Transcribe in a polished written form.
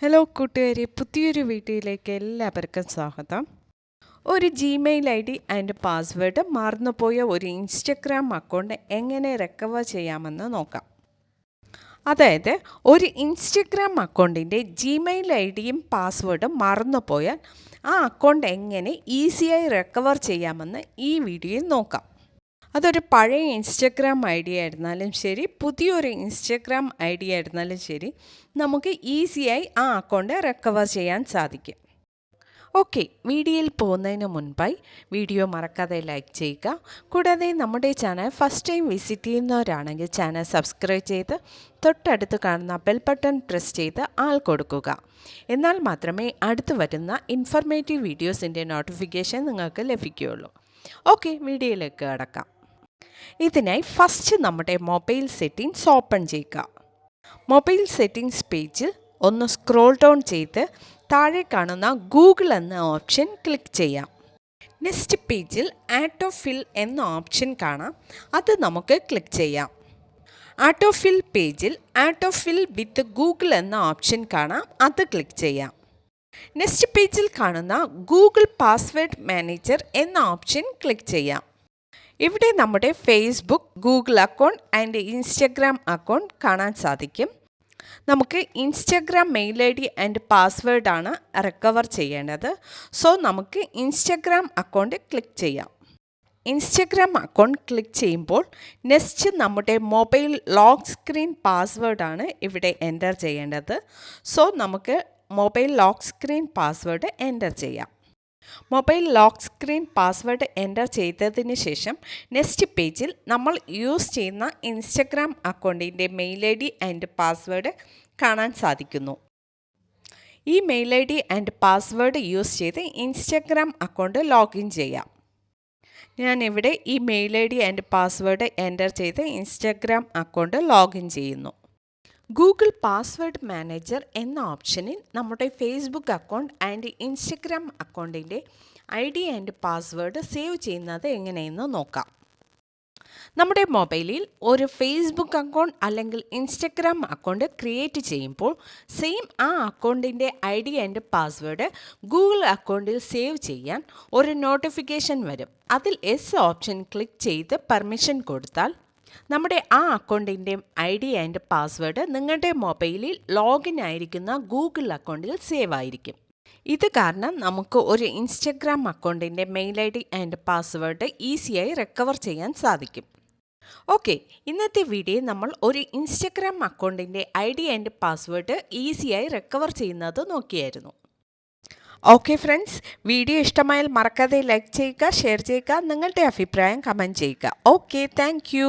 Hello കൂട്ടുകാരെ, പുതിയൊരു വീഡിയോയിലേക്ക് എല്ലാവർക്കും സ്വാഗതം. ഒരു Gmail I D and password മറന്നുപോയ ഒരു ഇൻസ്റ്റഗ്രാം അക്കൗണ്ട് എങ്ങനെ റിക്കവർ ചെയ്യാമെന്ന് നോക്കാം. അതായത് ഒരു ഇൻസ്റ്റഗ്രാം അക്കൗണ്ടിൻ്റെ ജിമെയിൽ ഐ ഡിയും പാസ്വേഡും മറന്നുപോയാൽ ആ അക്കൗണ്ട് എങ്ങനെ ഈസിയായി റിക്കവർ ചെയ്യാമെന്ന് ഈ വീഡിയോയിൽ നോക്കാം. അതൊരു പഴയ ഇൻസ്റ്റഗ്രാം ഐ ഡി ആയിരുന്നാലും ശരി, പുതിയൊരു ഇൻസ്റ്റഗ്രാം ഐ ഡി ആയിരുന്നാലും ശരി, നമുക്ക് ഈസിയായി ആ അക്കൗണ്ട് റിക്കവർ ചെയ്യാൻ സാധിക്കും. ഓക്കെ, വീഡിയോയിൽ പോകുന്നതിന് മുൻപായി വീഡിയോ മറക്കാതെ ലൈക്ക് ചെയ്യുക. കൂടാതെ നമ്മുടെ ചാനൽ ഫസ്റ്റ് ടൈം വിസിറ്റ് ചെയ്യുന്നവരാണെങ്കിൽ ചാനൽ സബ്സ്ക്രൈബ് ചെയ്ത് തൊട്ടടുത്ത് കാണുന്ന ബെൽ ബട്ടൺ പ്രസ് ചെയ്ത് ആൾ കൊടുക്കുക. എന്നാൽ മാത്രമേ അടുത്ത് വരുന്ന ഇൻഫർമേറ്റീവ് വീഡിയോസിൻ്റെ നോട്ടിഫിക്കേഷൻ നിങ്ങൾക്ക് ലഭിക്കുകയുള്ളൂ. ഓക്കെ, വീഡിയോയിലേക്ക് കടക്കാം. ഇതിനായി ഫസ്റ്റ് നമ്മുടെ മൊബൈൽ സെറ്റിംഗ്സ് ഓപ്പൺ ചെയ്യുക. മൊബൈൽ സെറ്റിംഗ്സ് പേജിൽ ഒന്ന് സ്ക്രോൾ ഡൗൺ ചെയ്ത് താഴെ കാണുന്ന ഗൂഗിൾ എന്ന ഓപ്ഷൻ ക്ലിക്ക് ചെയ്യാം. നെക്സ്റ്റ് പേജിൽ ആട്ടോ ഫിൽ എന്ന ഓപ്ഷൻ കാണാം, അത് നമുക്ക് ക്ലിക്ക് ചെയ്യാം. ആട്ടോ ഫിൽ പേജിൽ ആട്ടോ ഫിൽ വിത്ത് ഗൂഗിൾ എന്ന ഓപ്ഷൻ കാണാം, അത് ക്ലിക്ക് ചെയ്യാം. നെക്സ്റ്റ് പേജിൽ കാണുന്ന ഗൂഗിൾ പാസ്വേഡ് മാനേജർ എന്ന ഓപ്ഷൻ ക്ലിക്ക് ചെയ്യാം. ഇവിടെ നമ്മുടെ Facebook, Google account and Instagram account കാണാൻ സാധിക്കും. നമുക്ക് Instagram mail I D and പാസ്വേഡാണ് റിക്കവർ ചെയ്യേണ്ടത്. സോ നമുക്ക് ഇൻസ്റ്റഗ്രാം അക്കൗണ്ട് ക്ലിക്ക് ചെയ്യാം. ഇൻസ്റ്റഗ്രാം അക്കൗണ്ട് ക്ലിക്ക് ചെയ്യുമ്പോൾ നെക്സ്റ്റ് നമ്മുടെ മൊബൈൽ ലോക്ക് സ്ക്രീൻ പാസ്വേഡാണ് ഇവിടെ എൻ്റർ ചെയ്യേണ്ടത്. സോ നമുക്ക് mobile lock screen password enter ചെയ്യാം. Mobile lock screen password enter ചെയ്തതിന് ശേഷം നെക്സ്റ്റ് പേജിൽ നമ്മൾ യൂസ് ചെയ്യുന്ന ഇൻസ്റ്റഗ്രാം അക്കൗണ്ടിൻ്റെ mail I D and password കാണാൻ സാധിക്കുന്നു. ഈ mail I D and password use ചെയ്ത് ഇൻസ്റ്റഗ്രാം അക്കൗണ്ട് ലോഗിൻ ചെയ്യാം. ഞാനിവിടെ ഈ mail I D and password enter ചെയ്ത് ഇൻസ്റ്റഗ്രാം അക്കൗണ്ട് ലോഗിൻ ചെയ്യുന്നു. ഗൂഗിൾ പാസ്വേഡ് മാനേജർ എന്ന ഓപ്ഷനിൽ നമ്മുടെ ഫേസ്ബുക്ക് അക്കൗണ്ട് ആൻഡ് ഇൻസ്റ്റഗ്രാം അക്കൗണ്ടിൻ്റെ I D and password save ചെയ്യുന്നത് എങ്ങനെയെന്ന് നോക്കാം. നമ്മുടെ മൊബൈലിൽ ഒരു ഫേസ്ബുക്ക് അക്കൗണ്ട് അല്ലെങ്കിൽ ഇൻസ്റ്റഗ്രാം അക്കൗണ്ട് ക്രിയേറ്റ് ചെയ്യുമ്പോൾ സെയിം ആ അക്കൗണ്ടിൻ്റെ I D and password Google അക്കൗണ്ടിൽ സേവ് ചെയ്യാൻ ഒരു നോട്ടിഫിക്കേഷൻ വരും. അതിൽ എസ് ഓപ്ഷൻ ക്ലിക്ക് ചെയ്ത് പെർമിഷൻ കൊടുത്താൽ നമ്മുടെ ആ അക്കൗണ്ടിൻ്റെ ഐ ഡി ആൻഡ് പാസ്വേഡ് നിങ്ങളുടെ മൊബൈലിൽ ലോഗിൻ ആയിരിക്കുന്ന ഗൂഗിൾ അക്കൗണ്ടിൽ സേവ് ആയിരിക്കും. ഇത് കാരണം നമുക്ക് ഒരു ഇൻസ്റ്റഗ്രാം അക്കൗണ്ടിൻ്റെ mail I D and password ഈസിയായി റിക്കവർ ചെയ്യാൻ സാധിക്കും. ഓക്കെ, ഇന്നത്തെ വീഡിയോ നമ്മൾ ഒരു ഇൻസ്റ്റഗ്രാം അക്കൗണ്ടിൻ്റെ ഐ ഡി ആൻഡ് പാസ്വേഡ് ഈസിയായി റിക്കവർ ചെയ്യുന്നത് നോക്കിയായിരുന്നു. ഓക്കെ ഫ്രണ്ട്സ്, വീഡിയോ ഇഷ്ടമായാൽ മറക്കാതെ ലൈക്ക് ചെയ്യുക, ഷെയർ ചെയ്യുക, നിങ്ങളുടെ അഭിപ്രായം കമൻറ്റ് ചെയ്യുക. Okay, thank you.